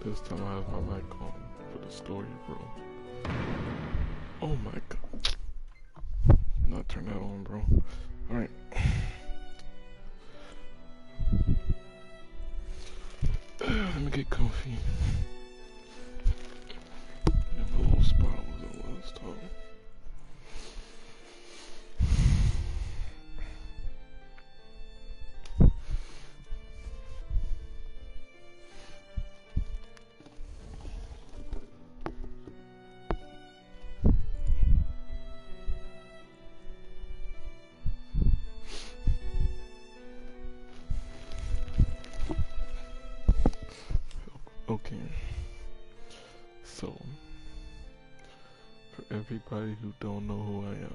This time I have my mic on for the story, bro. Oh my god. Not turn that on, bro. Alright. Let me get comfy. Yeah, my little spot was the last time. Okay. So, for everybody who don't know who I am,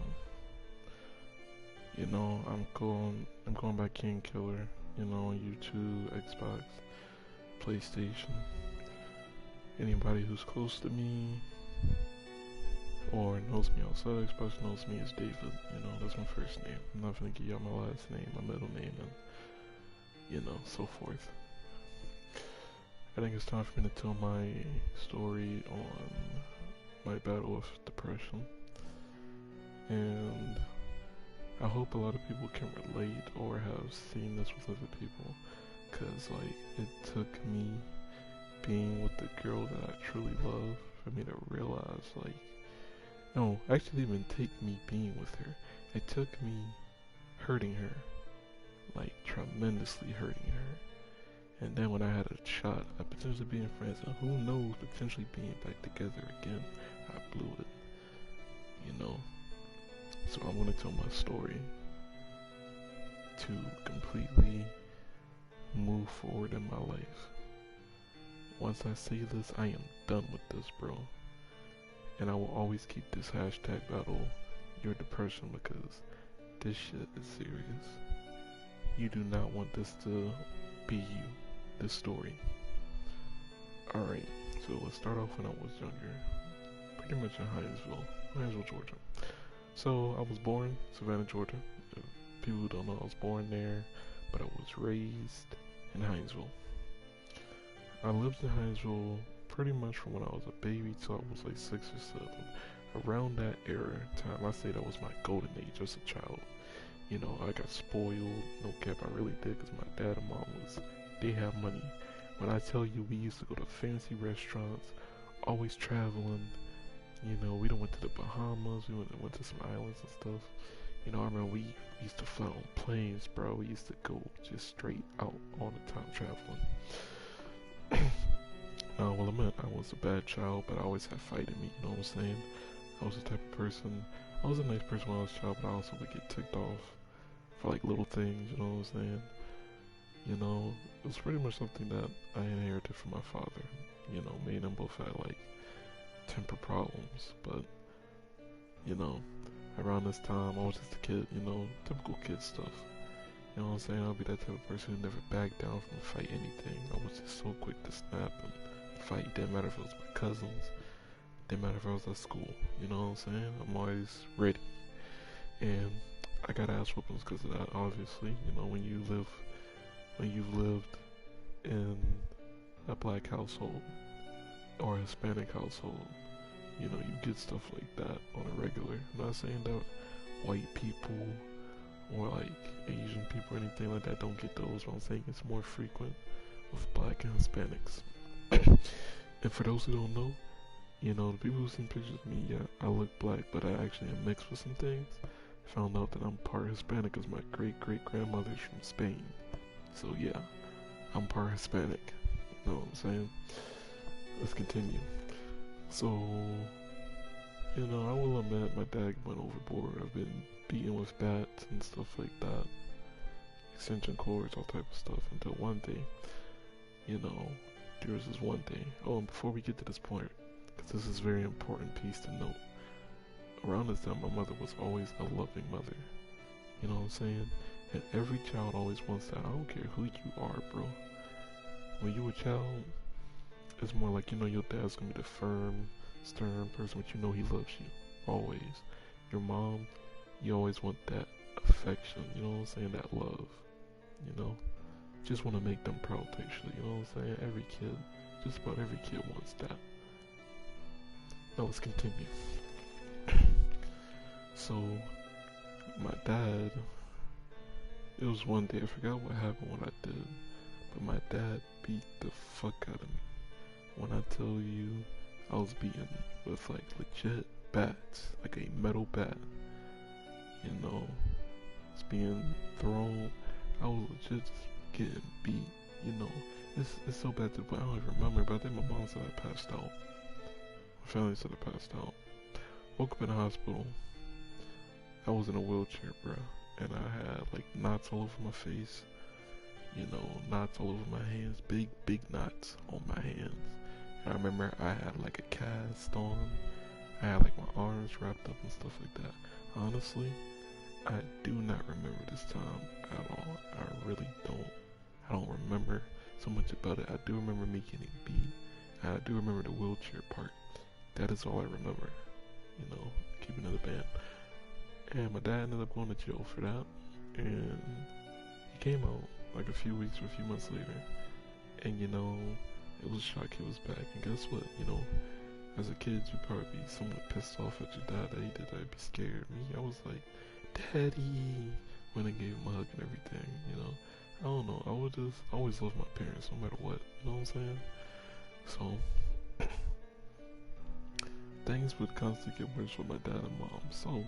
I'm going by King Killer, on YouTube, Xbox, PlayStation. Anybody who's close to me or knows me outside Xbox knows me as David. That's my first name. I'm not gonna give y'all my last name, my middle name, and so forth. I think it's time for me to tell my story on my battle with depression. And I hope a lot of people can relate or have seen this with other people. Cause it took me being with the girl that I truly love for me to realize no, actually didn't even take me being with her. It took me hurting her. Tremendously hurting her. And then when I had a shot at potentially being friends, and who knows, potentially being back together again, I blew it. So I'm gonna tell my story to completely move forward in my life. Once I say this, I am done with this, bro. And I will always keep this hashtag battle your depression because this shit is serious. You do not want this to be you, this story. Alright, so let's start off when I was younger. Pretty much in Hinesville, Georgia. So I was born Savannah, Georgia. People who don't know, I was born there, but I was raised in Hinesville. I lived in Hinesville pretty much from when I was a baby till I was 6 or 7. Around that era time, I say that was my golden age as a child. I got spoiled, no cap, I really did, because my dad and mom they have money. When I tell you we used to go to fancy restaurants, always traveling, we done went to the Bahamas, we went to some islands and stuff. I remember we used to fly on planes, bro. We used to go just straight out all the time traveling. Well, I was a bad child, but I always had fight in me, you know what I'm saying? I was the type of person, I was a nice person when I was a child, but I also would get ticked off for little things, you know what I'm saying? It was pretty much something that I inherited from my father. Me and them both had temper problems, but around this time I was just a kid, typical kid stuff. You know what I'm saying? I'll be that type of person who never backed down from a fight anything. I was just so quick to snap and fight. Didn't matter if it was my cousins, didn't matter if I was at school. You know what I'm saying? I'm always ready. And I got ass whoopings because of that, obviously. When you've lived in a black household or a Hispanic household, you get stuff like that on a regular. I'm not saying that white people or Asian people or anything like that don't get those, but I'm saying it's more frequent with black and Hispanics. And for those who don't know, the people who've seen pictures of me, yeah, I look black, but I actually am mixed with some things. Found out that I'm part Hispanic because my great-great-grandmother's from Spain. So yeah, I'm part Hispanic. You know what I'm saying? Let's continue. So, I will admit my dad went overboard. I've been beaten with bats and stuff like that. Extension cords, all type of stuff. Until one day, there was this one day. Oh, and before we get to this point, because this is a very important piece to note. Around this time, my mother was always a loving mother. You know what I'm saying? And every child always wants that. I don't care who you are, bro. When you're a child, it's more your dad's gonna be the firm, stern person, but he loves you. Always. Your mom, you always want that affection, you know what I'm saying? That love. Just want to make them proud, actually. You know what I'm saying? Every kid Just about every kid wants that. Now let's continue. So, my dad, it was one day, I forgot what happened, what I did, but my dad beat the fuck out of me. When I tell you, I was beaten with like legit bats, like a metal bat, you know, it's being thrown. I was legit just getting beat, you know. It's so bad to the point I don't even remember, but I think my mom said I passed out. My family said I passed out. Woke up in the hospital. I was in a wheelchair, bruh, and I had like knots all over my face, you know, knots all over my hands, big knots on my hands. And I remember I had like a cast on, I had like my arms wrapped up and stuff like that. Honestly, I do not remember this time at all. I really don't. I don't remember so much about it. I do remember me getting beat. I do remember the wheelchair part. That is all I remember, you know, keeping to the band. And my dad ended up going to jail for that, and he came out like a few weeks or a few months later, and you know, it was a shock he was back. And guess what, you know, as a kid you'd probably be somewhat pissed off at your dad that he did that. I'd be scared. Me, I was like, Daddy, when I gave him a hug and everything, you know. I don't know, I would just always love my parents no matter what, you know what I'm saying? So things would constantly get worse with my dad and mom. So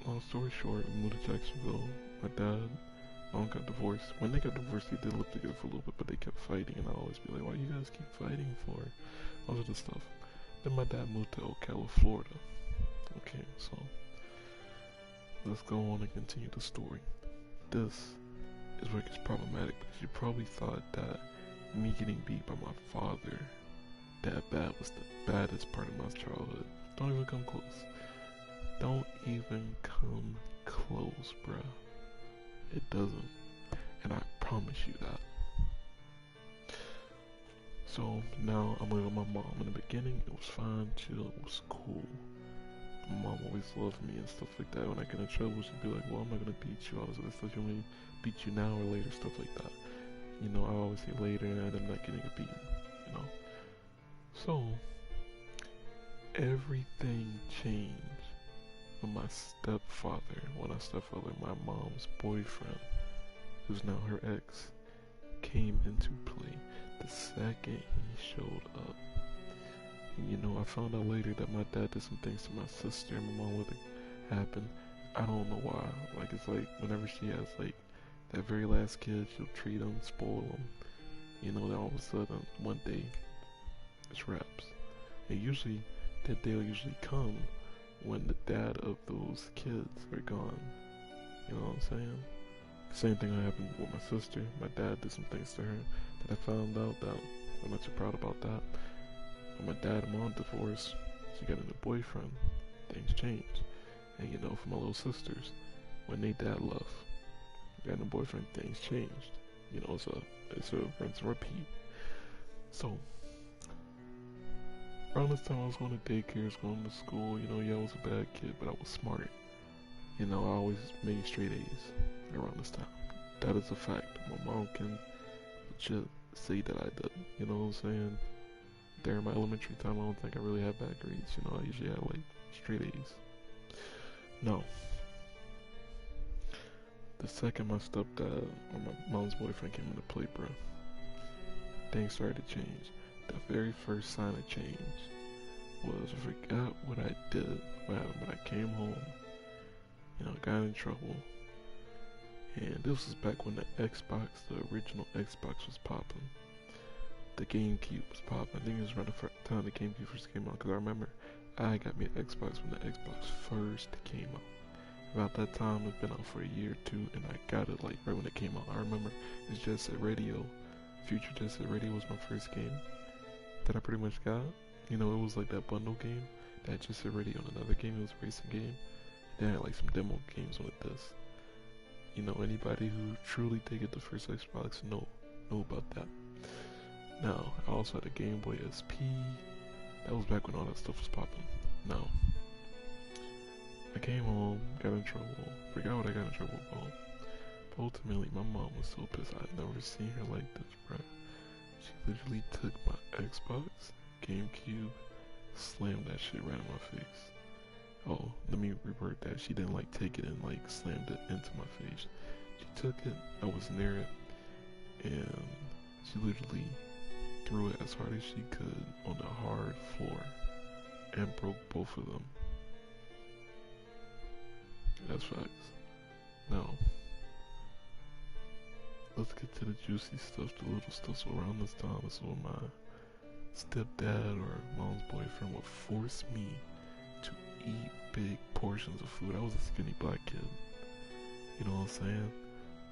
long story short, we moved to Jacksonville. My dad, mom got divorced. When they got divorced, they did live together for a little bit, but they kept fighting, and I always be like, why you guys keep fighting for? All of this stuff. Then my dad moved to Ocala, Florida. Okay, so let's go on and continue the story. This is where it gets problematic, because you probably thought that me getting beat by my father that bad was the baddest part of my childhood. Don't even come close. Don't even come close, bruh. It doesn't. And I promise you that. So now I'm living with my mom. In the beginning, it was fine, chill, it was cool. My mom always loved me and stuff like that. When I get in trouble, she'd be like, well, I'm not gonna beat you. All this other stuff. You want me to beat you now or later? Stuff like that. You know, I always say later, and I'm not getting a beating. You know. So everything changed when my stepfather, my mom's boyfriend, who's now her ex, came into play the second he showed up. And you know, I found out later that my dad did some things to my sister and my mom let it happen. I don't know why. Like, it's like whenever she has like that very last kid, she'll treat him, spoil him. You know, then all of a sudden, one day, it's wraps. And usually, that day will usually come when the dad of those kids are gone. You know what I'm saying? Same thing happened with my sister. My dad did some things to her that I found out that I'm not too proud about that. When my dad and mom divorced, she got a new boyfriend. Things changed. And you know, for my little sisters, when they dad left, got a new boyfriend, things changed. You know, it's a rinse and repeat. So around this time I was going to daycare, I was going to school, you know, yeah, I was a bad kid, but I was smart. You know, I always made straight A's around this time. That is a fact. My mom can legit say that I did, you know what I'm saying? There in my elementary time, I don't think I really had bad grades, you know, I usually had like straight A's. No. The second my stepdad or my mom's boyfriend came into play, bro, things started to change. The very first sign of change was I forgot what I did, what happened, but I came home, you know, got in trouble, and this was back when the Xbox, the original Xbox was popping. The GameCube was popping. I think it was around the time the GameCube first came out, because I remember I got me an Xbox when the Xbox first came out. About that time, it's been out for a year or two, and I got it like right when it came out. I remember it's Jet Set Radio. Future Jet Set Radio was my first game that I pretty much got. You know, it was like that bundle game that Jet Set Radio and another game. It was a racing game. They had like some demo games with this. You know, anybody who truly did get the first Xbox know about that. Now, I also had a Game Boy SP. That was back when all that stuff was popping. Now, I came home, got in trouble, forgot what I got in trouble about. But ultimately, my mom was so pissed. I'd never seen her like this, bruh. She literally took my Xbox, GameCube, slammed that shit right in my face. Oh, let me revert that. She didn't like take it and like slammed it into my face. She took it, I was near it, and she literally threw it as hard as she could on the hard floor and broke both of them. That's facts. Now, let's get to the juicy stuff, the little stuff. So around this time, this is when my stepdad or mom's boyfriend would force me to eat big portions of food. I was a skinny black kid. You know what I'm saying?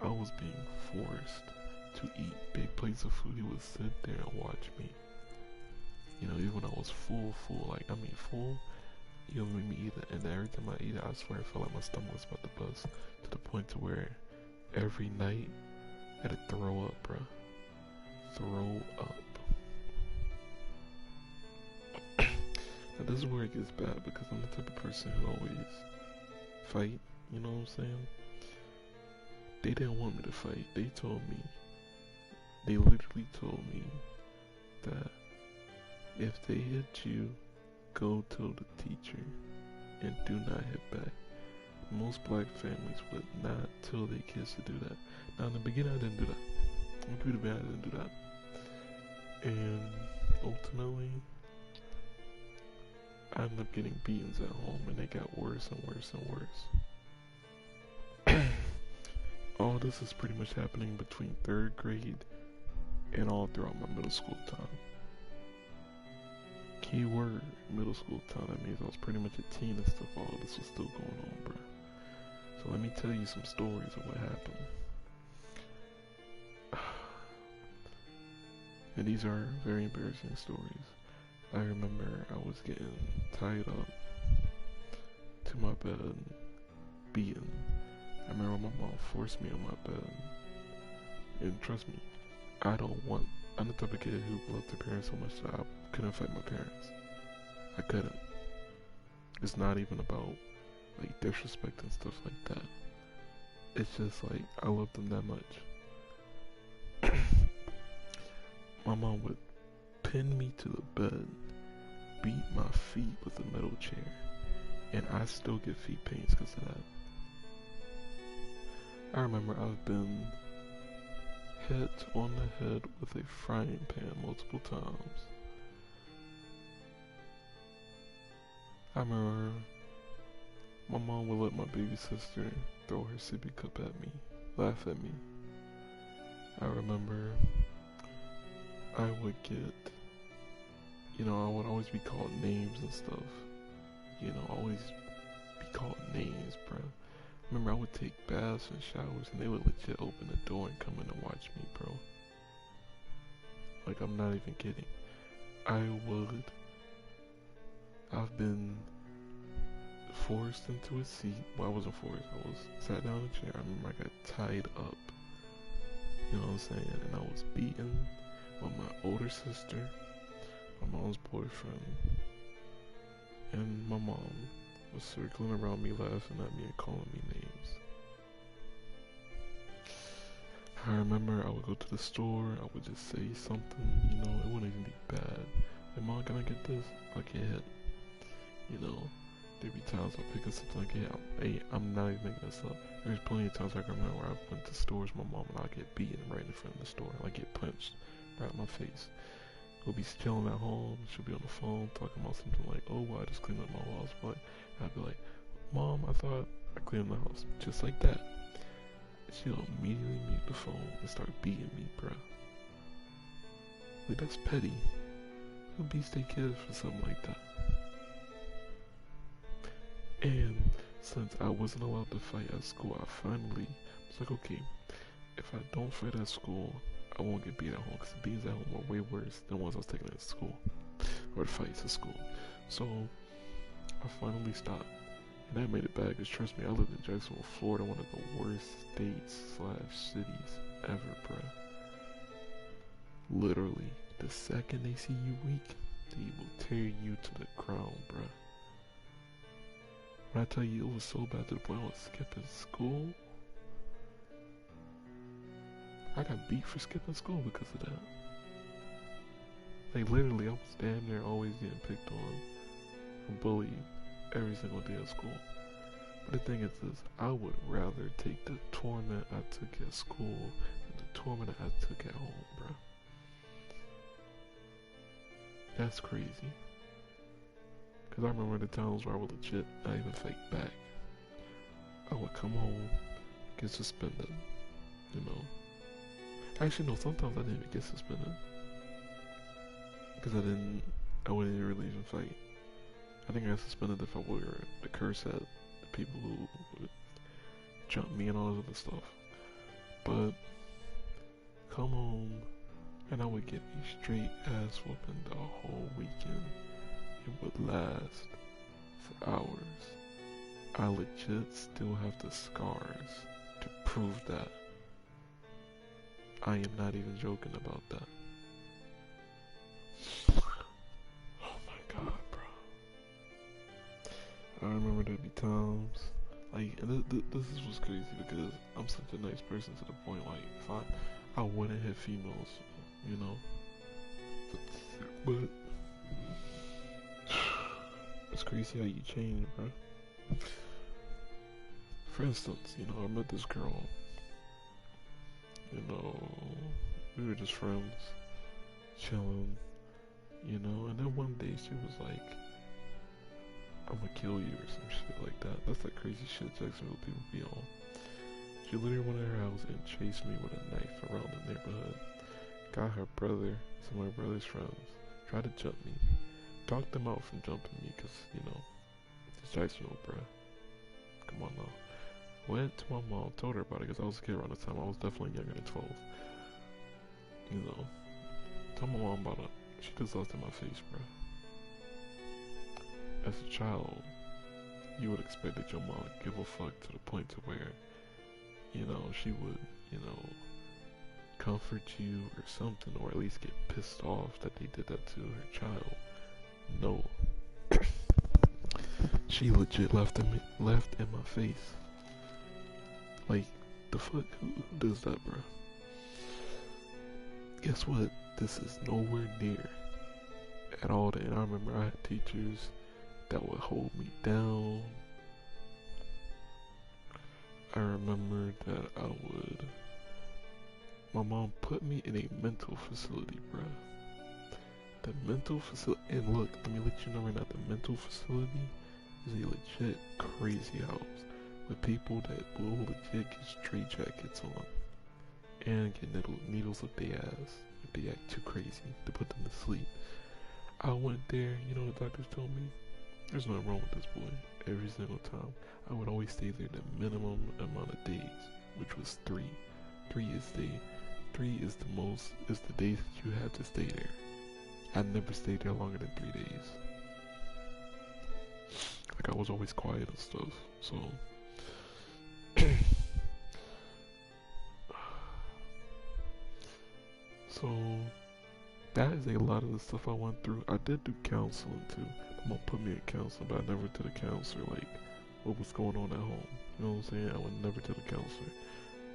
I was being forced to eat big plates of food. He would sit there and watch me. You know, even when I was full, like, I mean full, he would make me eat it. And every time I eat it, I swear I felt like my stomach was about to bust. To the point to where every night I had to throw up, bruh. Throw up. Now this is where it gets bad because I'm the type of person who always fight, you know what I'm saying? They didn't want me to fight. They literally told me that if they hit you, go tell the teacher and do not hit back. Most black families would not tell their kids to do that. Now in the beginning I didn't do that. I'm pretty bad, I didn't do that. And ultimately, I ended up getting beatings at home and they got worse and worse and worse. All this is pretty much happening between 3rd grade and all throughout my middle school time. Keyword, middle school time, that means I was pretty much a teen and stuff. All this was still going on, bruh. So let me tell you some stories of what happened. And these are very embarrassing stories. I remember I was getting tied up to my bed, beaten. I remember my mom forced me on my bed. And trust me, I'm the type of kid who loved their parents so much that I couldn't fight my parents. I couldn't. It's not even about like disrespect and stuff like that. It's just like I love them that much. My mom would pin me to the bed, beat my feet with a metal chair, and I still get feet pains because of that. I remember I've been hit on the head with a frying pan multiple times. I remember my mom would let my baby sister throw her sippy cup at me, laugh at me. I remember I would get, I would always be called names and stuff. Always be called names, bruh. Remember, I would take baths and showers and they would legit open the door and come in and watch me, bro. Like, I'm not even kidding. I've been forced into a seat. Well, I wasn't forced. I was sat down in a chair. I remember I got tied up. You know what I'm saying? And I was beaten by my older sister, my mom's boyfriend, and my mom was circling around me, laughing at me and calling me names. I remember I would go to the store, I would just say something, it wouldn't even be bad. Like, Mom, can I get this? I'll get hit. There'd be times I'll pick up something like, hey, I'm not even making this up. There's plenty of times I can remember where I went to stores with my mom and I'll get beaten right in front of the store. I'll get punched right in my face. We'll be chilling at home, she'll be on the phone talking about something like, oh, well, I just cleaned up my house, but I'd be like, Mom, I thought I cleaned the house. Just like that. She'll immediately mute the phone and start beating me, bruh. Like, that's petty. Who beats their kids for something like that? And since I wasn't allowed to fight at school, I finally was like, okay, if I don't fight at school, I won't get beat at home, because the beatings at home were way worse than the ones I was taking at school, or the fights at school. So, I finally stopped. And that made it bad, because trust me, I lived in Jacksonville, Florida, one of the worst states/cities ever, bruh. Literally, the second they see you weak, they will tear you to the ground, bruh. When I tell you it was so bad to the point I was skipping school, I got beat for skipping school because of that. Like literally, I was damn near always getting picked on and bullied every single day at school. But the thing is this, I would rather take the torment I took at school than the torment I took at home, bro. That's crazy. Cause I remember the times where I would legit not even fight back. I would come home, get suspended, you know. Actually, no, sometimes I didn't even get suspended. Because I wouldn't really even fight. I think I got suspended if I were to curse at the people who would jump me and all this other stuff. But, come home, and I would get a straight ass whooping the whole weekend. It would last for hours. I legit still have the scars to prove that. I am not even joking about that. Oh my god, bro. I remember there'd be times, like, and this is what's crazy because I'm such a nice person to the point, like, if I wouldn't hit females, you know? But it's crazy how you change, bro. For instance, you know, I met this girl. You know, we were just friends, chilling, you know, and then one day she was like, I'm gonna kill you or some shit like that. That's that crazy shit Jacksonville people be on. She literally went in her house and chased me with a knife around the neighborhood. Got her brother, some of her brother's friends, tried to jump me. Talked them out from jumping me because, you know, it's Jacksonville, bruh. Come on now. Went to my mom, told her about it because I was a kid around the time. I was definitely younger than 12. You know, told my mom about it. She just lost in my face, bro. As a child, you would expect that your mom would give a fuck to the point to where, you know, she would, you know, comfort you or something, or at least get pissed off that they did that to her child. No. She legit left in my face. Like, the fuck? Who does that, bro? Guess what? This is nowhere near at all. And I remember I had teachers that would hold me down. I remember that my mom put me in a mental facility, bro. The mental facility, and look, let me let you know right now, the mental facility is a legit crazy house. With people that will legit get straight jackets on and get needles up their ass if they act too crazy to put them to sleep. I went there, you know, the doctors told me there's nothing wrong with this boy. Every single time, I would always stay there the minimum amount of days, which was 3. 3 is the days that you have to stay there. I never stayed there longer than 3 days. Like, I was always quiet and stuff, so. So, that is a lot of the stuff I went through. I did do counseling too. My mom put me in counseling, but I never did a counselor, like, what was going on at home. You know what I'm saying? I would never did a counselor.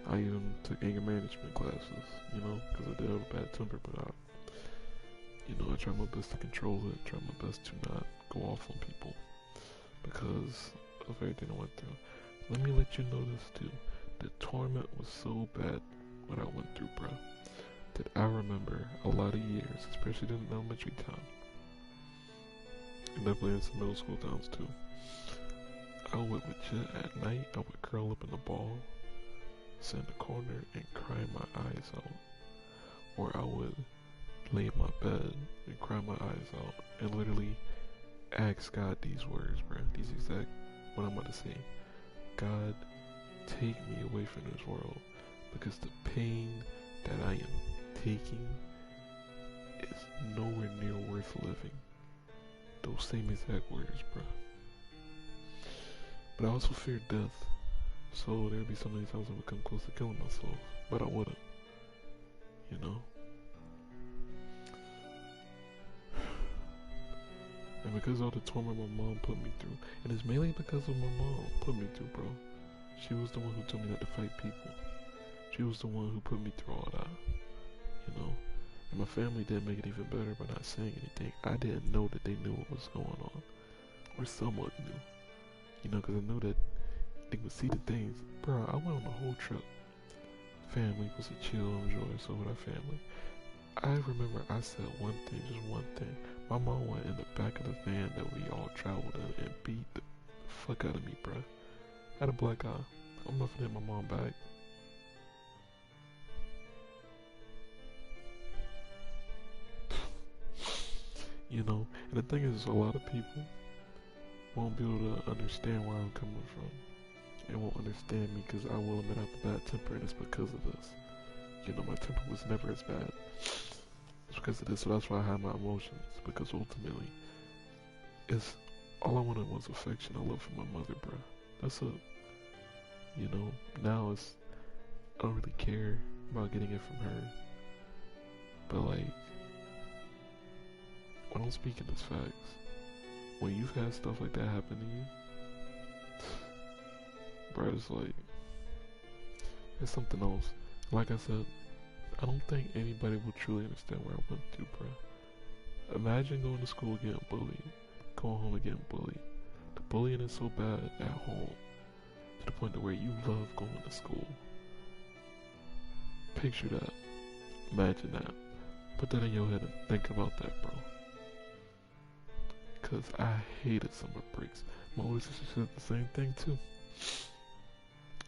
I even took anger management classes, you know, because I did have a bad temper, but I tried my best to control it, tried my best to not go off on people because of everything I went through. Let me let you know this too. The torment was so bad what I went through, bro, that I remember a lot of years, especially in elementary time, and definitely in some middle school times too. I would legit at night, I would curl up in a ball, sit in the corner and cry my eyes out. Or I would lay in my bed and cry my eyes out and literally ask God these words, bro. These exact, what I'm about to say. God, take me away from this world because the pain that I am taking is nowhere near worth living. Those same exact words, bro. But I also fear death. So there'd be so many times I would come close to killing myself, but I wouldn't. You know? And because of all the trauma my mom put me through, and it's mainly because of my mom put me through, bro. She was the one who told me not to fight people. She was the one who put me through all that. You know? And my family did make it even better by not saying anything. I didn't know that they knew what was going on, or somewhat knew. You know, because I knew that they would see the things. Bro, I went on the whole trip. Family was a chill, enjoy, so with our family. I remember I said one thing, just one thing. My mom went in the back of the van that we all traveled in and beat the fuck out of me, bruh. I had a black eye. I'm not finna hit my mom back. You know, and the thing is, a lot of people won't be able to understand where I'm coming from. And won't understand me because I will admit I have a bad temper, and it's because of this. You know, my temper was never as bad. It's because of this, so that's why I have my emotions. Because ultimately, it's all I wanted was affection. I love for my mother, bro. That's it. You know, now it's I don't really care about getting it from her. But like, when I'm speaking as facts, when you've had stuff like that happen to you, bro, it's like it's something else. Like I said, I don't think anybody will truly understand where I went through, bro. Imagine going to school getting bullied, going home and getting bullied. The bullying is so bad at home, to the point to where you love going to school. Picture that. Imagine that. Put that in your head and think about that, bro. Cause I hated summer breaks. My older sister said the same thing too.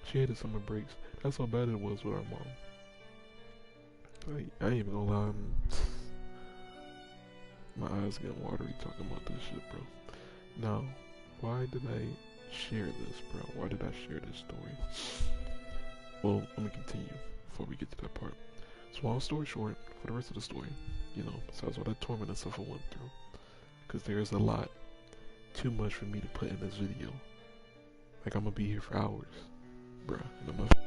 She hated summer breaks. That's how bad it was with our mom. I ain't even gonna lie. My eyes getting watery talking about this shit, bro. Now, why did I share this, bro? Why did I share this story? Well, let me continue before we get to that part. So, long story short, for the rest of the story, you know, besides all that torment and stuff I went through, because there's a lot, too much for me to put in this video. Like, I'm gonna be here for hours, bruh, and I'm not.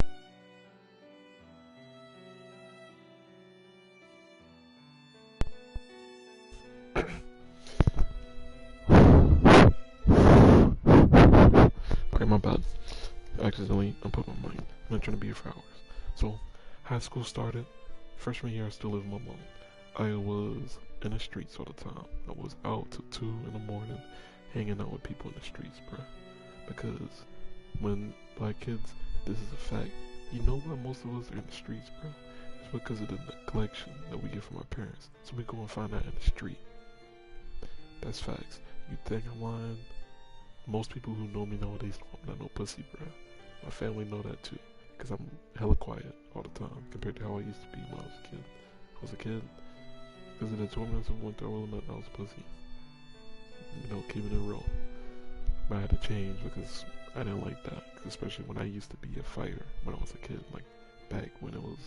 Alright, my bad. Accidentally unput my mic. I'm not trying to be here for hours. So, high school started. Freshman year, I still live with my mom. I was in the streets all the time. I was out till 2 in the morning, hanging out with people in the streets, bruh. Because when black kids, this is a fact. You know why most of us are in the streets, bruh? It's because of the neglection that we get from our parents. So we go and find out in the street. That's facts. You think I'm lying? Most people who know me nowadays know I'm not no pussy, bruh. My family know that too. Because I'm hella quiet all the time compared to how I used to be when I was a kid. I was a kid. Because of the torments of winter, I will admit I was a pussy. You know, keeping it real. But I had to change because I didn't like that. Especially when I used to be a fighter when I was a kid. Like, back when it was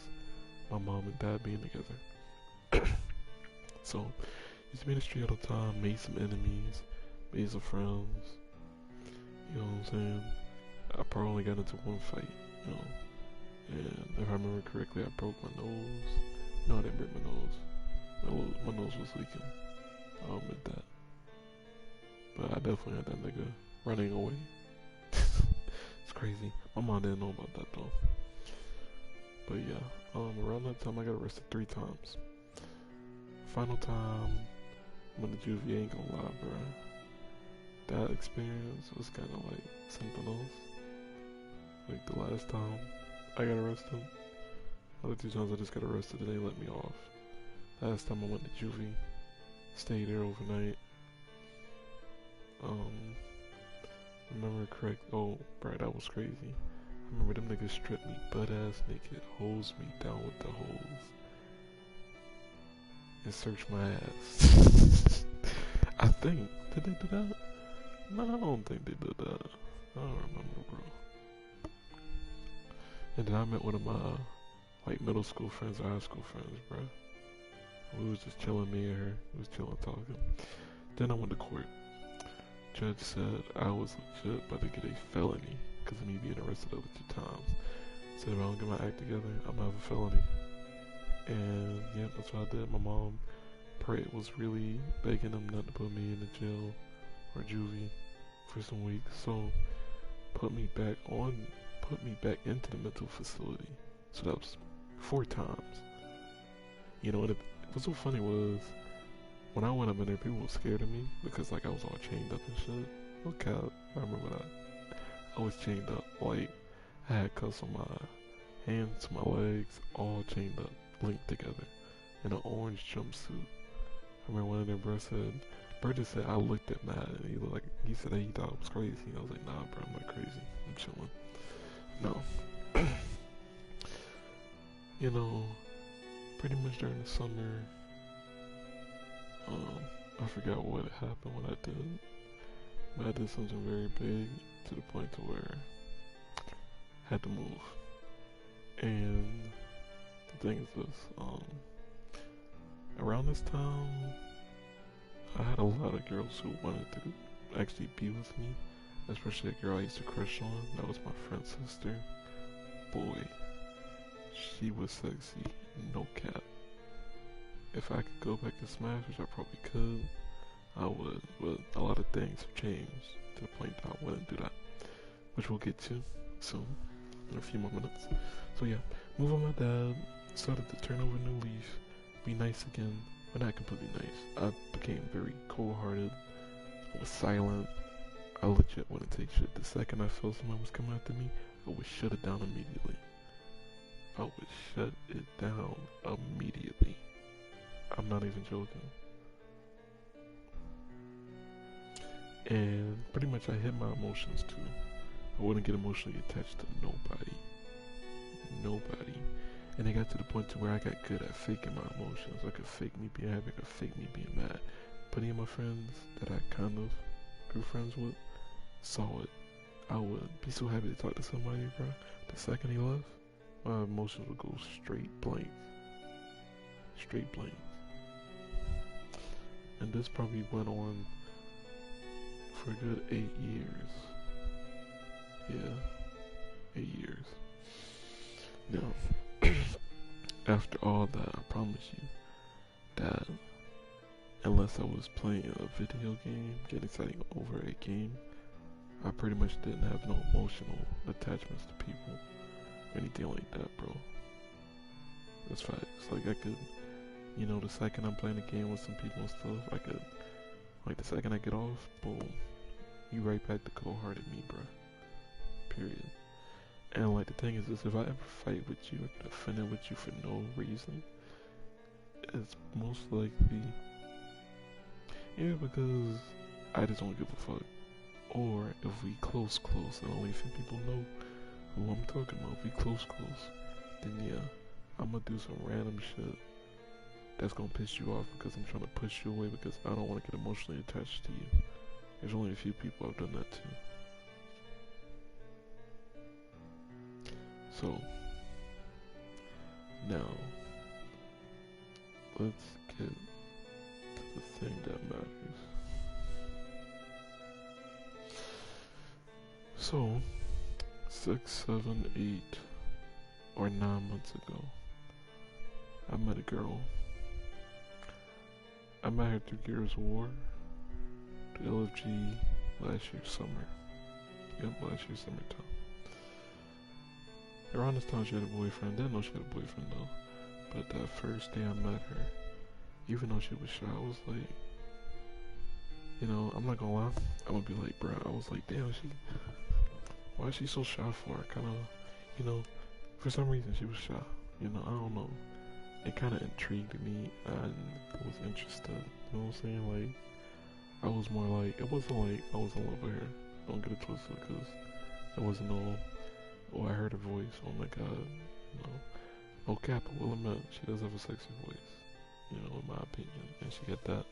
my mom and dad being together. So, used to be in the street all the time, made some enemies, made some friends. You know what I'm saying? I probably only got into one fight, you know. And if I remember correctly, I broke my nose. No, I didn't break my nose. My nose was leaking. I'll admit that. But I definitely had that nigga running away. It's crazy. My mom didn't know about that though. But yeah, around that time I got arrested 3 times. Final time, when the juvie, ain't gonna lie, bro. That experience was kind of like something else. Like the last time I got arrested, other 2 times I just got arrested and they let me off. Last time I went to juvie, stayed there overnight. Remember correct? Oh, bro, that was crazy. I remember them niggas stripped me butt ass naked, hosed me down with the hose, and searched my ass. I think, did they do that? No, I don't think they did that. I don't remember, bro. And then I met one of my like middle school friends or high school friends, bro. We was just chilling, me and her. We was chilling, talking. Then I went to court. Judge said I was legit about to get a felony because of me being arrested over 2 times. Said if I don't get my act together, I'm gonna have a felony. And yeah, that's what I did. My mom was really begging them not to put me in the jail or juvie for some weeks. So put me back into the mental facility. So that was 4 times. You know, and it what's so funny was when I went up in there, people were scared of me because like I was all chained up and shit. No cap, I remember that. I was chained up, like I had cuffs on my hands, my legs, all chained up, linked together, in an orange jumpsuit. I remember one of them bro said, just said I looked at Matt and he said that he thought it was crazy. I was like, nah, bro, I'm not crazy. I'm chilling. No, you know, pretty much during the summer, I forgot what happened when I did. But I did something very big to the point to where I had to move. And the thing is this, around this time, I had a lot of girls who wanted to actually be with me, especially a girl I used to crush on. That was my friend's sister. Boy, she was sexy, no cap. If I could go back and smash, which I probably could, I would, but a lot of things have changed to the point that I wouldn't do that, which we'll get to soon, in a few more minutes. So yeah, move on my dad, started to turn over a new leaf, be nice again, but not completely nice. I became very cold-hearted, I was silent, I legit wouldn't take shit. The second I felt someone was coming after me, I would shut it down immediately. I would shut it down immediately. I'm not even joking. And pretty much I hid my emotions too. I wouldn't get emotionally attached to nobody. Nobody. And it got to the point to where I got good at faking my emotions. I could fake me being happy, I could fake me being mad. But any of my friends that I kind of grew friends with saw it. I would be so happy to talk to somebody, bro. The second he left, my emotions would go straight blank. Straight blank. And this probably went on for a good 8 years. Yeah, 8 years. Now, after all that, I promise you that unless I was playing a video game, getting excited over a game, I pretty much didn't have no emotional attachments to people or anything like that, bro. That's facts. Like I could, you know, the second I'm playing a game with some people and stuff, I could, like the second I get off, boom, you right back to cold-hearted me, bro. Period. And like the thing is this, if I ever fight with you or get offended with you for no reason, it's most likely either because I just don't give a fuck, or if we close and only a few people know who I'm talking about, if we close, then yeah, I'm gonna do some random shit that's gonna piss you off because I'm trying to push you away because I don't want to get emotionally attached to you. There's only a few people I've done that to. So, now, let's get to the thing that matters. So, 6, 7, 8, or 9 months ago, I met a girl. I met her through Gears of War, the LFG last year summer. Yep, last year summertime. Around this time she had a boyfriend. Didn't know she had a boyfriend though. But that first day I met her, even though she was shy, I was like, you know, I'm not gonna lie, I'm gonna be like, bro, I was like, damn, why is she so shy for? Kinda, you know, for some reason she was shy. You know, I don't know. It kinda intrigued me and I was interested. You know what I'm saying? Like, I was more like, it wasn't like I was in love with her. Don't get it twisted, because it wasn't all, oh, I heard her voice, oh my god, you know. No cap, I will admit, she does have a sexy voice, you know, in my opinion. And she got that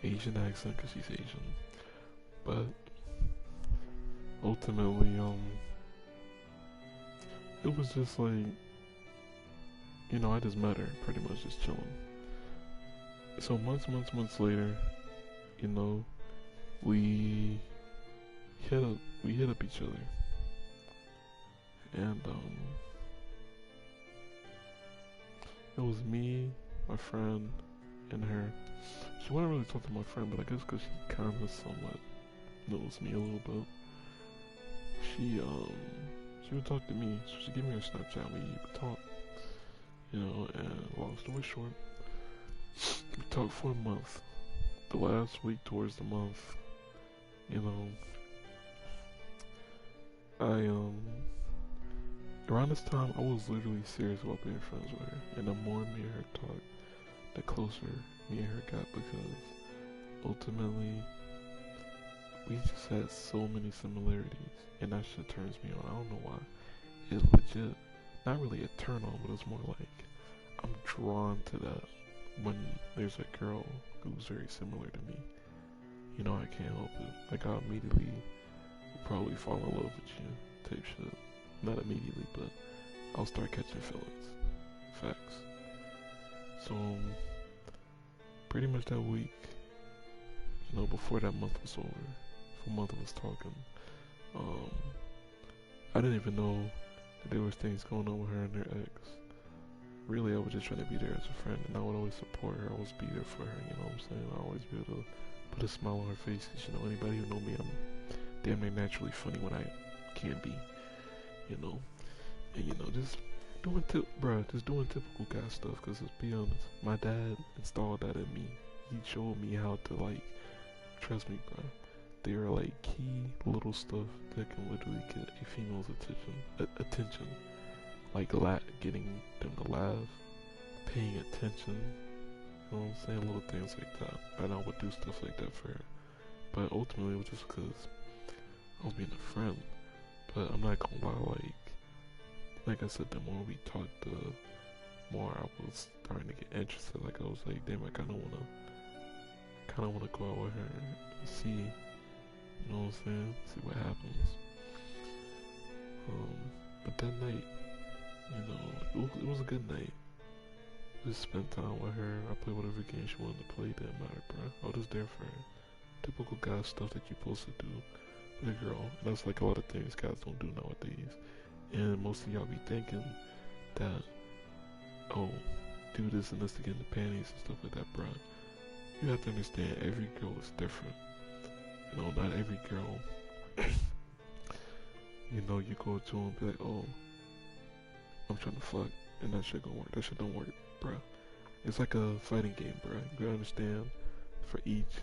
Asian accent because she's Asian. But ultimately, it was just like, you know, I just met her, pretty much just chilling. So months later, you know, we hit up each other. And it was me, my friend, and her. She wouldn't really talk to my friend, but I guess because she kind of somewhat knows me a little bit. She would talk to me, so she gave me her Snapchat, we would talk. You know, and long story short, We talked for a month. The last week towards the month, you know, I around this time I was literally serious about being friends with her, and the more me and her talked, the closer me and her got because ultimately we just had so many similarities, and that shit turns me on. I don't know why. It's legit, not really a turn on, but it's more like I'm drawn to that when there's a girl who's very similar to me. You know, I can't help it. Like I immediately will probably fall in love with you, type shit. Not immediately, but I'll start catching feelings. Facts. So, pretty much that week, you know, before that month was over, for a month of us talking, um, I didn't even know that there was things going on with her and her ex. Really, I was just trying to be there as a friend, and I would always support her, always be there for her, you know what I'm saying? I'd always be able to put a smile on her face, because, you know, anybody who know me, I'm damn near naturally funny when I can be, you know? And, you know, just just doing typical guy stuff, because let's be honest, my dad installed that in me. He showed me how to, like, trust me, bruh. There are, like, key little stuff that can literally get a female's attention. Like, getting them to laugh, paying attention, you know what I'm saying? Little things like that. And I would do stuff like that for her. But ultimately, it was just because I was being a friend. But I'm not gonna lie, like I said, the more we talked, the more I was starting to get interested. Like I was like, damn, I kinda wanna go out with her and see, you know what I'm saying? See what happens. But that night, you know, it was a good night. Just spent time with her. I played whatever game she wanted to play. Didn't matter, bro. I was just there for her. Typical guy stuff that you're supposed to do with a girl. And that's like a lot of things guys don't do nowadays. And most of y'all be thinking that, oh, do this and this to get in the panties and stuff like that, bro. You have to understand every girl is different. You know, not every girl, you know, you go to and be like, oh, I'm trying to fuck, and that shit gonna work. That shit don't work, bro. It's like a fighting game, bro. You gotta understand, for each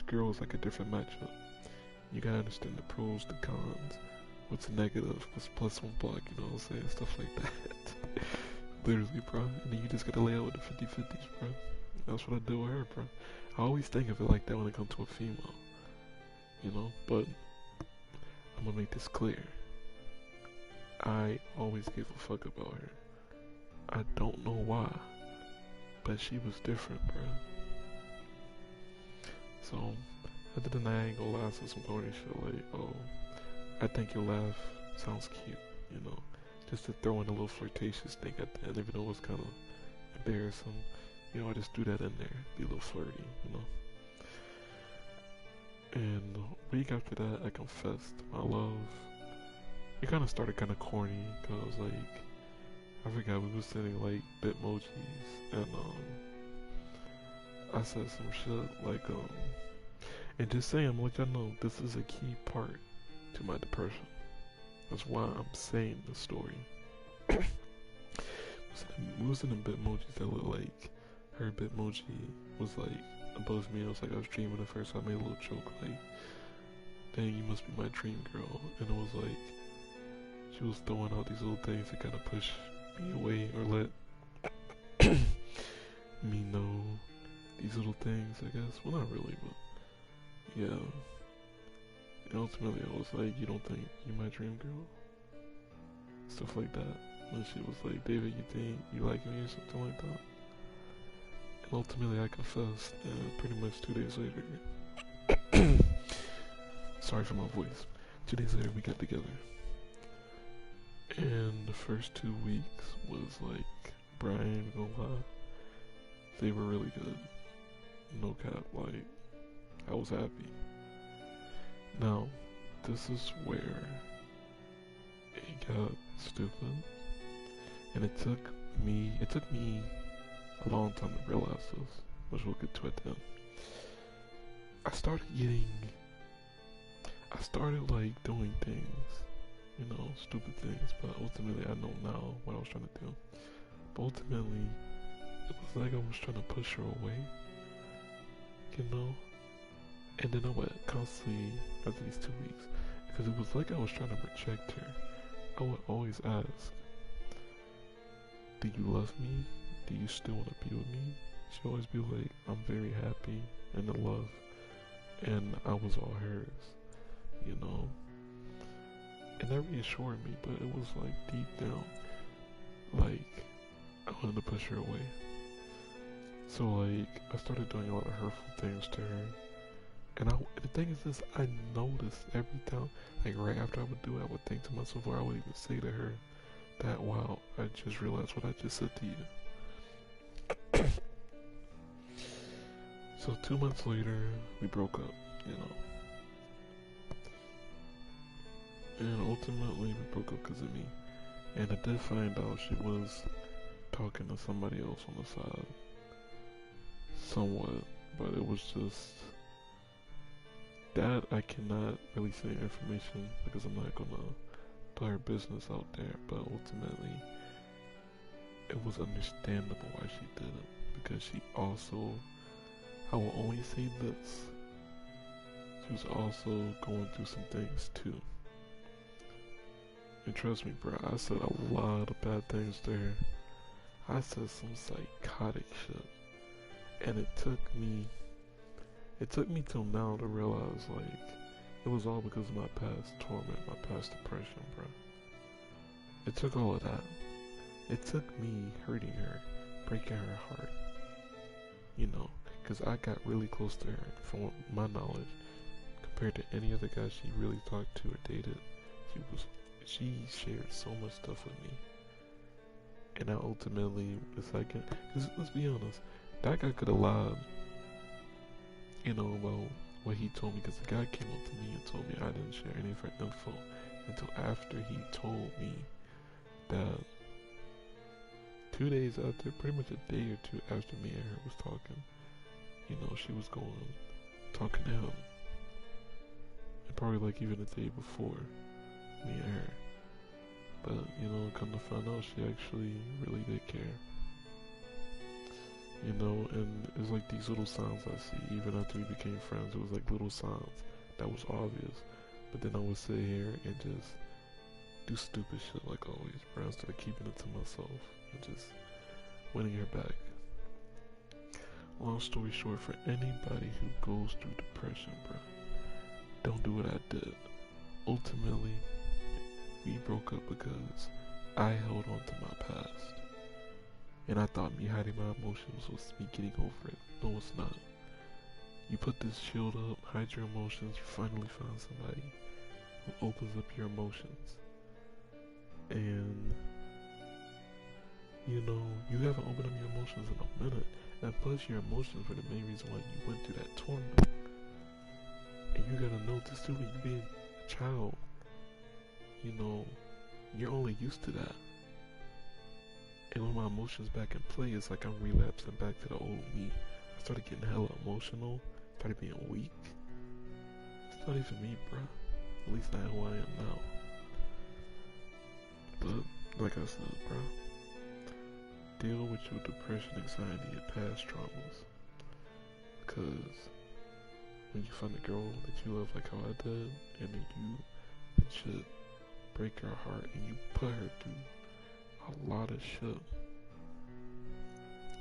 girl is like a different matchup. You gotta understand the pros, the cons, what's negative, what's plus one block, you know what I'm saying? Stuff like that. Literally, bro. And then you just gotta lay out with the 50-50s, bro. That's what I do with her, bro. I always think of it like that when it comes to a female, you know? But I'm gonna make this clear. I always gave a fuck about her. I don't know why, but she was different, bro. So, other than that, I ain't gonna lie, to some corny shit like, oh, I think your laugh sounds cute, you know? Just to throw in a little flirtatious thing at the end, even though it was kind of embarrassing. You know, I just threw that in there, be a little flirty, you know? And a week after that, I confessed my love. It kind of started kind of corny, cause like, I forgot we was sending like Bitmojis, and I said some shit like and just saying, I'm like, y'all know this is a key part to my depression. That's why I'm saying the story. We was sending Bitmojis that looked like her Bitmoji was like above me. I was like, I was dreaming at first, so I made a little joke like, dang, you must be my dream girl. And it was like, she was throwing out these little things that kind of push me away or let me know these little things, I guess. Well, not really, but yeah. And ultimately, I was like, you don't think you're my dream girl? Stuff like that. And she was like, David, you think you like me or something like that? And ultimately, I confessed, and pretty much 2 days later, sorry for my voice. 2 days later, we got together. And the first 2 weeks was like, Brian, gonna lie, they were really good. No cap, like, I was happy. Now, this is where it got stupid. And it took me a long time to realize this, which we'll get to at the end. I started like doing things, you know, stupid things, but ultimately I know now what I was trying to do. But ultimately, it was like I was trying to push her away, you know? And then I would constantly, after these 2 weeks, because it was like I was trying to reject her, I would always ask, do you love me? Do you still want to be with me? She'd always be like, I'm very happy and in love. And I was all hers, you know? And that reassured me, but it was like deep down, like, I wanted to push her away. So like, I started doing a lot of hurtful things to her. And the thing is this, I noticed every time, like right after I would do it, I would think to myself, or I would even say to her that, wow, I just realized what I just said to you. So 2 months later, we broke up, you know. And ultimately, we broke up because of me. And I did find out she was talking to somebody else on the side. Somewhat. But it was just that I cannot really say information because I'm not gonna put her business out there. But ultimately, it was understandable why she did it. Because she also, I will only say this, she was also going through some things too. And trust me, bro, I said a lot of bad things to her. I said some psychotic shit. And it took me till now to realize, like, it was all because of my past torment, my past depression, bro. It took all of that. It took me hurting her, breaking her heart. You know, because I got really close to her, from my knowledge, compared to any other guy she really talked to or dated. She shared so much stuff with me. And I ultimately, it's like, cause let's be honest, that guy could have lied, you know, about what he told me, because the guy came up to me and told me I didn't share any of her info until after he told me that 2 days after, pretty much a day or two after me and her was talking, you know, she was talking to him. And probably like even the day before, me and her. But, you know, come to find out, she actually really did care. You know, and it's like these little signs I see, even after we became friends, it was like little signs that was obvious. But then I would sit here and just do stupid shit like always, bro, instead of keeping it to myself and just winning her back. Long story short, for anybody who goes through depression, bro, don't do what I did. Ultimately, we broke up because I held on to my past. And I thought me hiding my emotions was me getting over it. No, it's not. You put this shield up, hide your emotions, you finally find somebody who opens up your emotions. And, you know, you haven't opened up your emotions in a minute. And plus your emotions were the main reason why you went through that torment. And you gotta know this too, when you being a child, you know, you're only used to that. And when my emotions back in play, it's like I'm relapsing back to the old me. I started getting hella emotional, started being weak. It's not even me, bro. At least not who I am now. But, like I said, bro, deal with your depression, anxiety, and past traumas. Because when you find a girl that you love like how I did, and then you should break her heart and you put her through a lot of shit.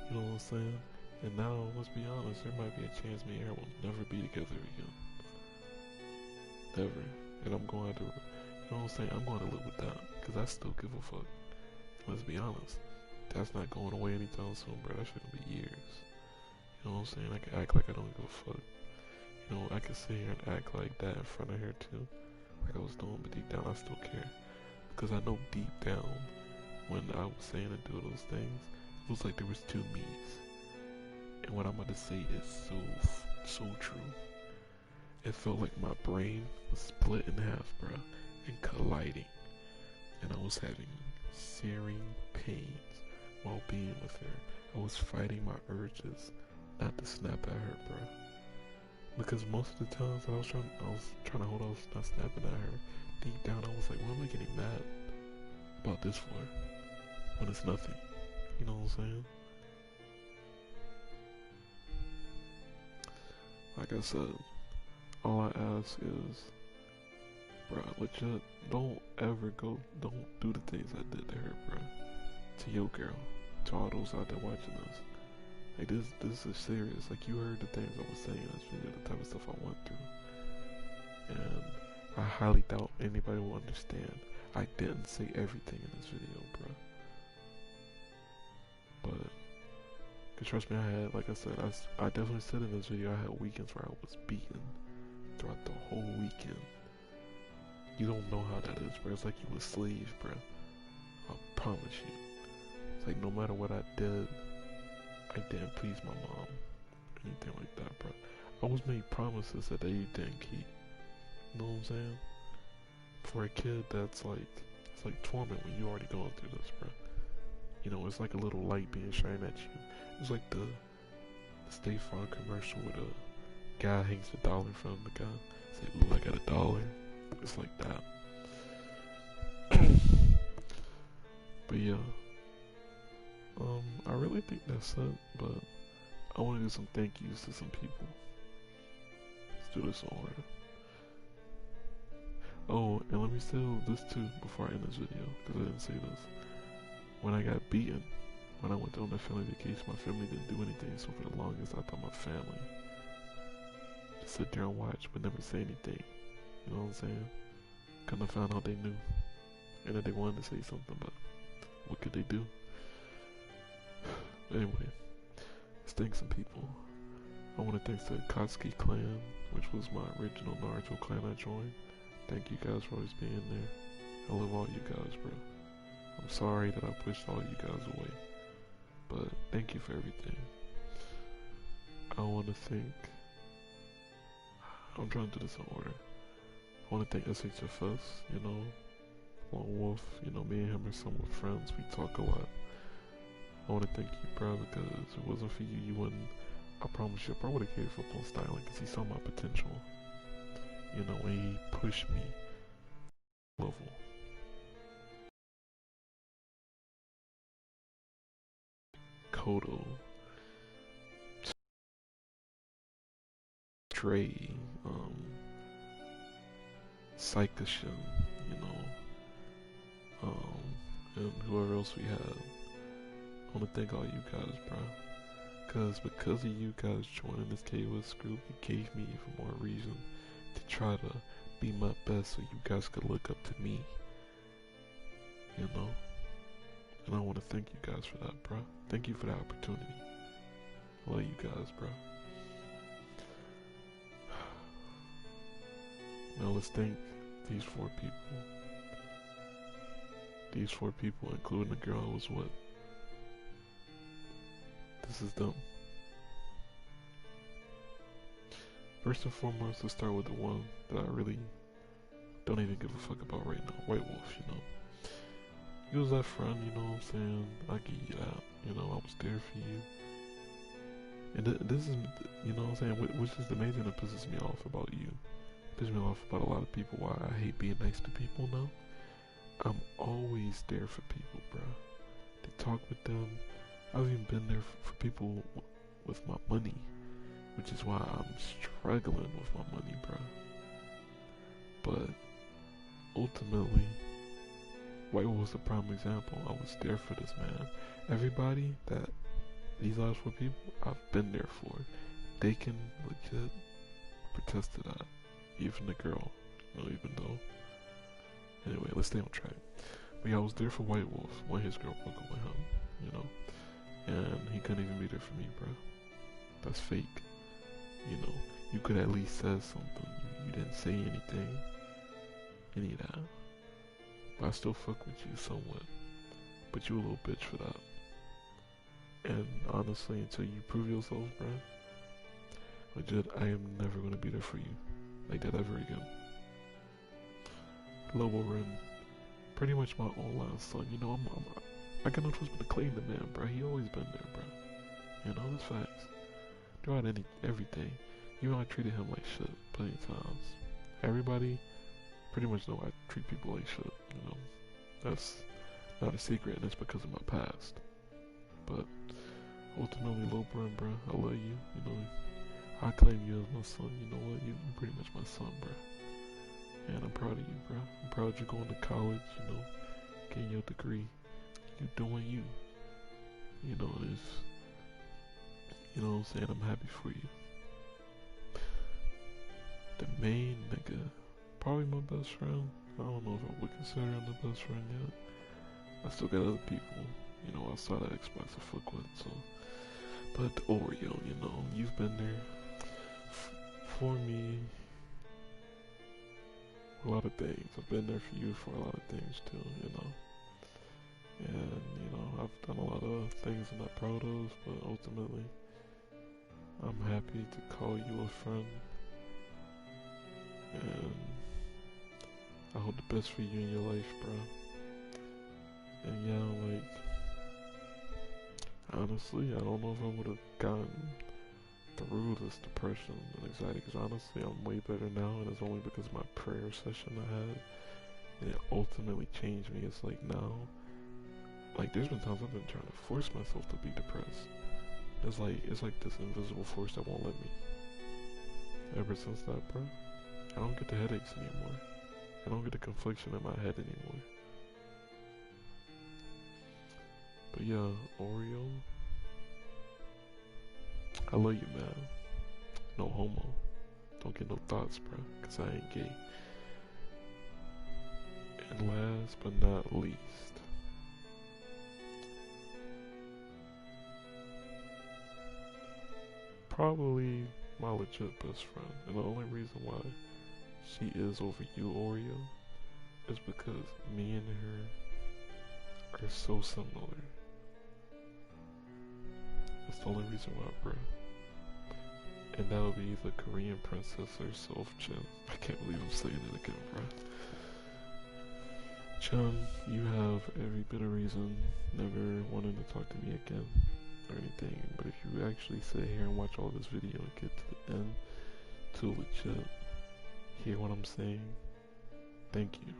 You know what I'm saying? And now, let's be honest, there might be a chance me and her will never be together again. Never. And I'm going to, you know what I'm saying? I'm going to live with that, because I still give a fuck. Let's be honest. That's not going away anytime soon, bro. That shit gonna be years. You know what I'm saying? I can act like I don't give a fuck. You know, I can sit here and act like that in front of her too, like I was doing, but deep down I still care. Because I know deep down, when I was saying and doing those things, it was like there was two me's. And what I'm about to say is so true. It felt like my brain was split in half, bruh, and colliding. And I was having searing pains while being with her. I was fighting my urges not to snap at her, bruh. Because most of the times I was trying to hold off not snapping at her, deep down I was like, why am I getting mad about this for? When it's nothing. You know what I'm saying? like I said, all I ask is, bro, legit, don't don't do the things I did to her, bro. To your girl, to all those out there watching this. Like this is serious. Like you heard the things I was saying in this video, the type of stuff I went through, and I highly doubt anybody will understand. I didn't say everything in this video, bro. But, cause trust me, I had, like I said, I definitely said in this video, I had weekends where I was beaten throughout the whole weekend. You don't know how that is, bro. It's like you a slave, bro. I promise you. It's like no matter what I did, I didn't please my mom. Anything like that, bro. I was made promises that they didn't keep. You know what I'm saying? For a kid, that's like, it's like torment when you already going through this, bro. You know, it's like a little light being shined at you. It's like the State Farm commercial where the guy hangs the dollar from the guy. Say, ooh, I got $1. It's like that. But yeah. I really think that's it, but I want to do some thank yous to some people. Let's do this in order. Oh, and let me say this too before I end this video, because I didn't say this. When I got beaten, when I went on that family vacation, my family didn't do anything, so for the longest I thought my family just sit there and watch, but never say anything. You know what I'm saying? Kind of found out they knew, and that they wanted to say something, but what could they do? Anyway, let's thank some people. I want to thank the Akatsuki clan, which was my original Naruto clan I joined. Thank you guys for always being there. I love all you guys, bro. I'm sorry that I pushed all you guys away, but thank you for everything. I want to thank, I'm trying to do this in order. I want to thank SHFS, you know, Lone Wolf, you know, me and him are somewhat friends, we talk a lot. I want to thank you, bro, because if it wasn't for you, you wouldn't, I promise you, I probably would have carried football styling because he saw my potential. You know, when he pushed me level. Kodo, Trey, Psychoshin, you know, and whoever else we had. I want to thank all you guys, bro. Because of you guys joining this KOS group, it gave me even more reason to try to be my best so you guys could look up to me. You know? And I want to thank you guys for that, bro. Thank you for that opportunity. I love you guys, bro. Now let's thank these 4 people. These 4 people, including the girl I was with. This is them. First and foremost, let's start with the one that I really don't even give a fuck about right now. White Wolf, you know. You was that friend, you know what I'm saying? I give you that. You know, I was there for you. And this is, you know what I'm saying? Which is the main thing that pisses me off about you. It pisses me off about a lot of people, why I hate being nice to people now. I'm always there for people, bro. To talk with them. I've even been there for people with my money. Which is why I'm struggling with my money, bro. But ultimately, White Wolf was a prime example. I was there for this man. Everybody that these last 4 people, I've been there for. They can legit protest to that. Even the girl, you know, even though. Anyway, let's stay on track. But yeah, I was there for White Wolf when his girl broke up with him, you know. And he couldn't even be there for me, bro. That's fake. You know, you could at least say something. You didn't say anything. Any of that. But I still fuck with you somewhat. But you a little bitch for that. And honestly, until you prove yourself, bro, legit, I am never gonna be there for you like that ever again. Lobo Ren, pretty much my online son. You know, I got no choice but to claim the man, bro. He always been there, bro. You know, that's facts. Throughout everything, even though I treated him like shit plenty of times. Everybody pretty much know I treat people like shit. You know, that's not a secret, and it's because of my past. But ultimately, Lobo Ren, bro, I love you. You know, I claim you as my son. You know what? You're pretty much my son, bro. And I'm proud of you, bro. I'm proud you're going to college, you know, getting your degree. You doing you. You know, you know what I'm saying? I'm happy for you. The main nigga, probably my best friend. I don't know if I would consider him the best friend yet. I still got other people, you know, outside of Xbox to fuck with, so. But Oreo, you know, you've been there for me. A lot of things. I've been there for you for a lot of things too, you know. And, you know, I've done a lot of things I'm not proud of, but ultimately, I'm happy to call you a friend. And I hope the best for you in your life, bro. And yeah, like, honestly, I don't know if I would have gotten through this depression and anxiety, because honestly, I'm way better now, and it's only because of my prayer session I had, and it ultimately changed me. It's like now, like there's been times I've been trying to force myself to be depressed. It's like this invisible force that won't let me. Ever since that, bro, I don't get the headaches anymore. I don't get the confliction in my head anymore. But yeah, Oreo, I love you, man. No homo. Don't get no thoughts, bro, cause I ain't gay. And last but not least, probably my legit best friend. And the only reason why she is over you, Oreo, is because me and her are so similar. That's the only reason why, bro. And that would be the Korean princess herself, Jin. I can't believe I'm saying it again, bro. Chun, you have every bit of reason never wanting to talk to me again or anything, but if you actually sit here and watch all this video and get to the end to legit hear what I'm saying, thank you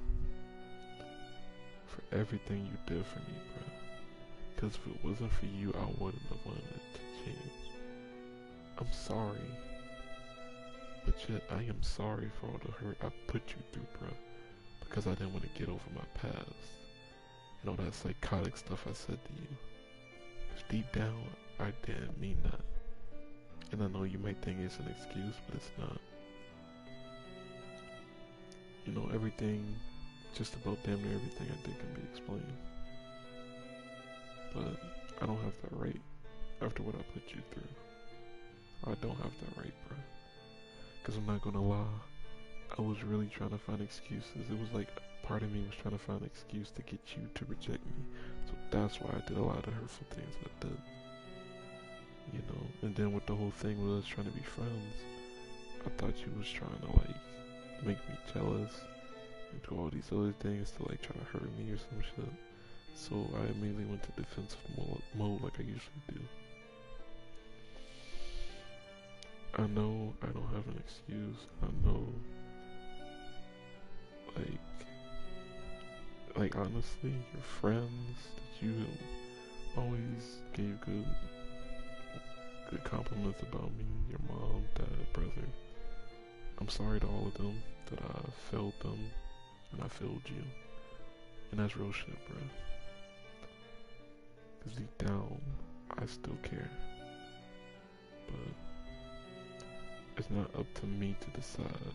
for everything you did for me, bro. Because if it wasn't for you, I wouldn't have wanted it to change. I'm sorry. Legit, I am sorry for all the hurt I put you through, bro. Because I didn't want to get over my past. And all that psychotic stuff I said to you. Because deep down, I didn't mean that. And I know you might think it's an excuse, but it's not. You know, everything, just about damn near everything I think can be explained. But I don't have that right after what I put you through. I don't have that right, bro. Because I'm not gonna lie, I was really trying to find excuses. It was like part of me was trying to find an excuse to get you to reject me. So that's why I did a lot of hurtful things that I did. You know, and then with the whole thing with us trying to be friends, I thought you was trying to like make me jealous and do all these other things to like try to hurt me or some shit. So I immediately went to defensive mode like I usually do. I know I don't have an excuse. I know, like honestly, your friends that you always gave good compliments about me, your mom, dad, brother. I'm sorry to all of them that I failed them and I failed you. And that's real shit, bro. Cause deep down, I still care. But it's not up to me to decide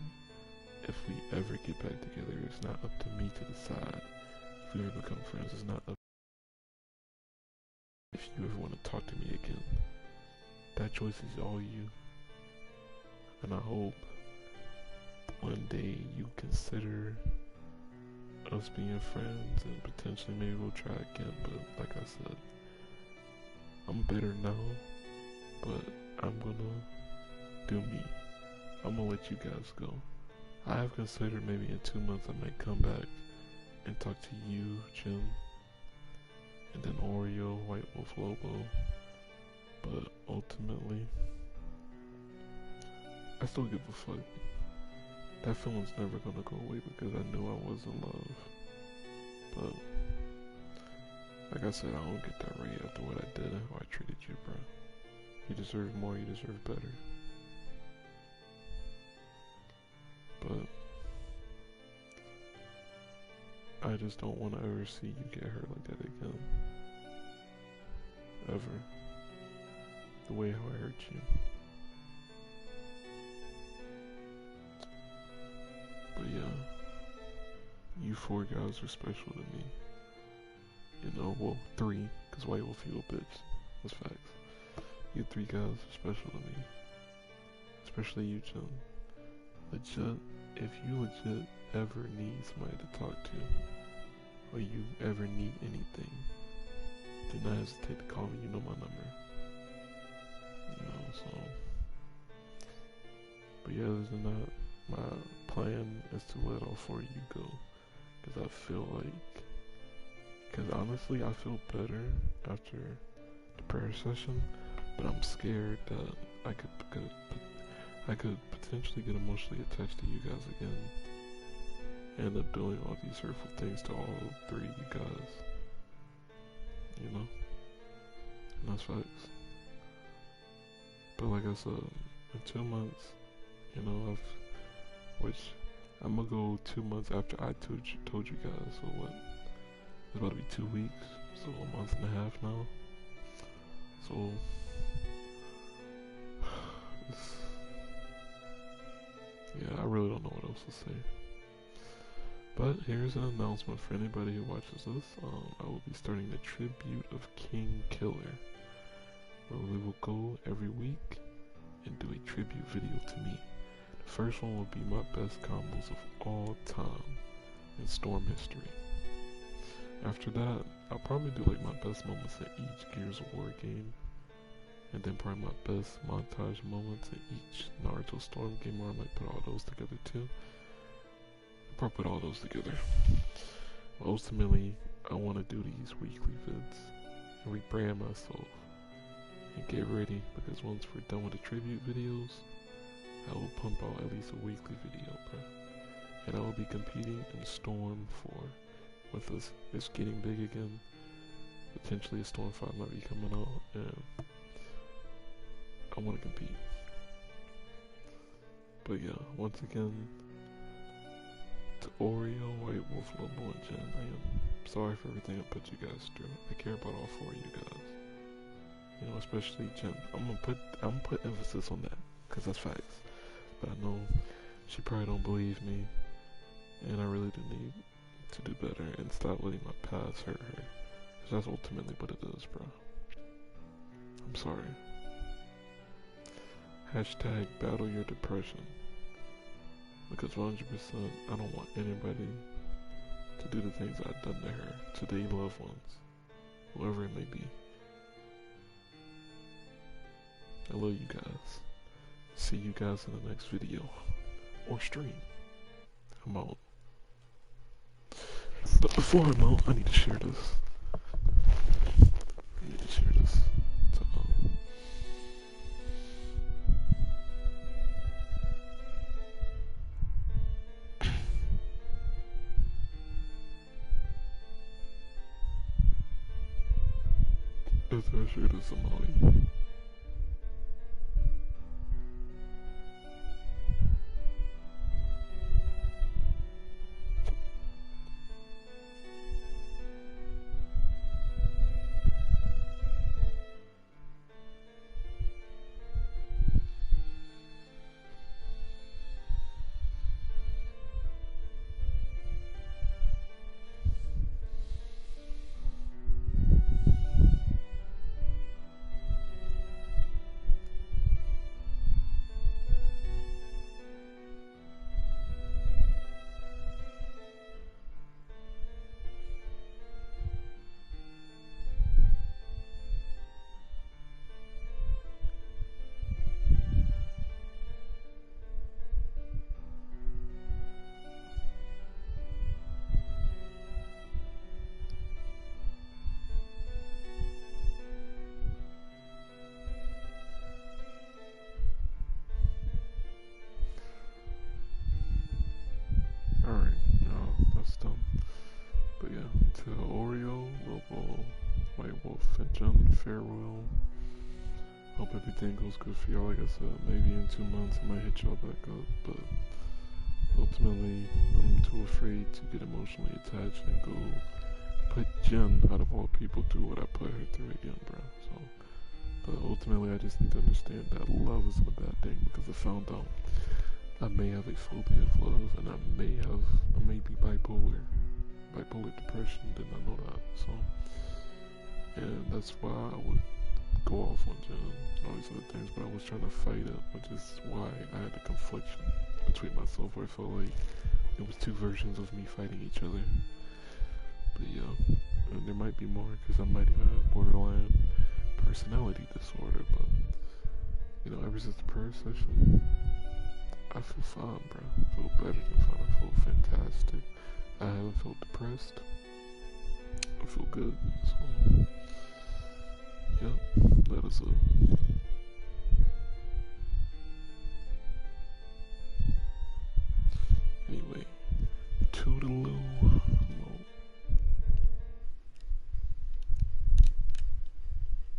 if we ever get back together. It's not up to me to decide if we ever become friends. It's not up if you ever want to talk to me again. That choice is all you. And I hope one day you consider us being friends and potentially maybe we'll try again. But like I said, I'm better now, but I'm gonna do me. I'm gonna let you guys go. I have considered maybe in 2 months I might come back and talk to you, Jim, and then Oreo, White Wolf Lobo. But ultimately, I still give a fuck. That feeling's never gonna go away because I knew I was in love. But like I said, I don't get that right after what I did and how I treated you, bro. You deserve more, you deserve better. but I just don't want to ever see you get hurt like that again. Ever. The way how I hurt you. But yeah, you 4 guys are special to me. You know, well, 3, because White Wolf, you a bitch. That's facts. You 3 guys are special to me. Especially you, Jen. Legit, if you legit ever need somebody to talk to, or you ever need anything, do not hesitate to call me. You know my number. You know, so. But yeah, other than that, my plan is to let all 4 of you go. Because I feel like, because honestly, I feel better after the prayer session, but I'm scared that I could potentially get emotionally attached to you guys again, and end up doing all these hurtful things to all 3 of you guys. You know, and that's facts. But like I said, in 2 months, you know, which I'm gonna go 2 months after I told you guys. So what? It's about to be 2 weeks, so a month and a half now. So yeah, I really don't know what else to say. But here's an announcement for anybody who watches this. I will be starting the tribute of King Killer, where we will go every week and do a tribute video to me. The first one will be my best combos of all time in Storm history. After that, I'll probably do like my best moments in each Gears of War game, and then probably my best montage moments in each Naruto Storm game, where I might put all those together too. I'll probably put all those together. But ultimately, I want to do these weekly vids and rebrand myself and get ready, because once we're done with the tribute videos, I will pump out at least a weekly video, bro. And I will be competing in Storm 4. With this, it's getting big again. Potentially a Storm 5 might be coming out, and I want to compete. But yeah, once again, to Oreo, White Wolf, Lobo, and Jen, I am sorry for everything I put you guys through. I care about all 4 of you guys. You know, especially Jen. I'm gonna put emphasis on that, because that's facts. But I know she probably don't believe me, and I really do need to do better and stop letting my past hurt her. Because that's ultimately what it is, bro. I'm sorry. Hashtag battle your depression. Because 100%, I don't want anybody to do the things I've done to her, to their loved ones, whoever it may be. I love you guys. See you guys in the next video. Or stream. I'm out. But before I'm out, I need to share this. After I share this, I'm out. To Oreo, Lobo, White Wolf, and Jen, farewell. Hope everything goes good for y'all. Like I said, maybe in 2 months I might hit y'all back up, but ultimately, I'm too afraid to get emotionally attached and go put Jen, out of all people, through what I put her through again, bro. So, but ultimately, I just need to understand that love isn't a bad thing, because I found out I may have a phobia of love, and I may be bipolar depression. Did not know that. So, and that's why I would go off on Jen and all these other things, but I was trying to fight it, which is why I had the confliction between myself, where I felt like it was two versions of me fighting each other. But yeah, and there might be more, because I might even have borderline personality disorder, but you know, ever since the prayer session, I feel fine, bro. I feel better than fine. I feel fantastic. I haven't felt depressed. I feel good. So, yeah, that is it. Anyway, toodaloo.